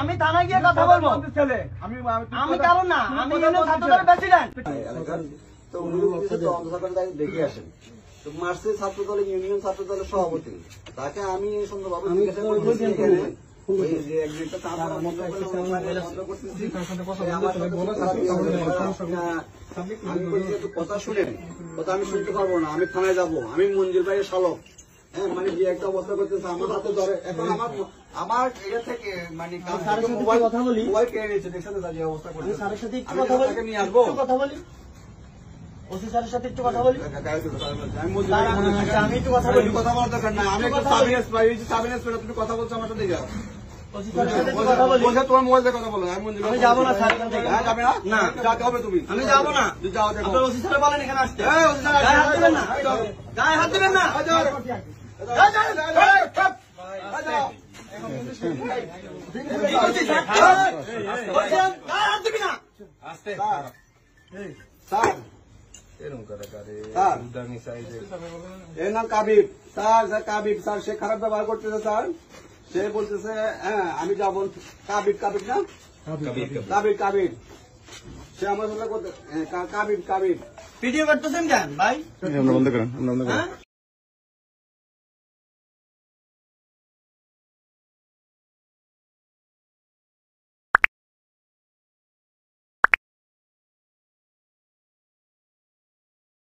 আমি থানায় গিয়ে কথা বলবো। আমি কারণ না, আমি ছাত্রদলের প্রেসিডেন্ট। তো উনি দেখে আসেন। তো মার্চের ছাত্র দলের ইউনিয়ন ছাত্র দলের সভাপতি, তাকে আমি সুন্দরভাবে জিজ্ঞাসা করতেছি কথা শুনেন, কথা আমি শুনতে পারবো না, আমি থানায় যাবো, আমি মঞ্জুর ভাইয়ের শালক। হ্যাঁ, মানে যে একটা অবস্থা করতেছে আমার হাতে ধরে, এখন আমার এটা থেকে মানে কথা বলি, মোবাইল কেড়ে নিয়েছে, দেখছেন যে অবস্থা করছে। স্যারের সাথে একটু কথা বলি, নিয়ে আসবো, কথা বলি, ওসি স্যারের সাথে একটু কথা বলি। আমি একটু কথা বলি, কথা বলার দরকার না, আমি একটু সাবিনেস পাই, তুমি কথা বলছো আমার সাথে, যাও ওসি স্যারের সাথে একটু কথা বলি। তোমার মোবাইল দিয়ে কথা বলো। আমি যাবো না স্যার এখান থেকে। যাবে না? না, যাতে হবে তুমি। আমি যাবো না। যাও, আপনার ওসি স্যার বলেন এখানে আসতে। ওসি স্যার গায়ে হাত দিবেন না, গায়ে হাত দিবেন না। এর নাম কাবিব স্যার, কাবিব স্যার, সে খারাপ ব্যবহার করতেছে স্যার। সে বলতেছে হ্যাঁ আমি যাবো। কাবিব, কাবিব না, কাবিব, কাবিব, সে আমার সাথে কাবিব, কাবিব। ভিডিও করতেছেন কেন ভাই? বন্ধ করেন।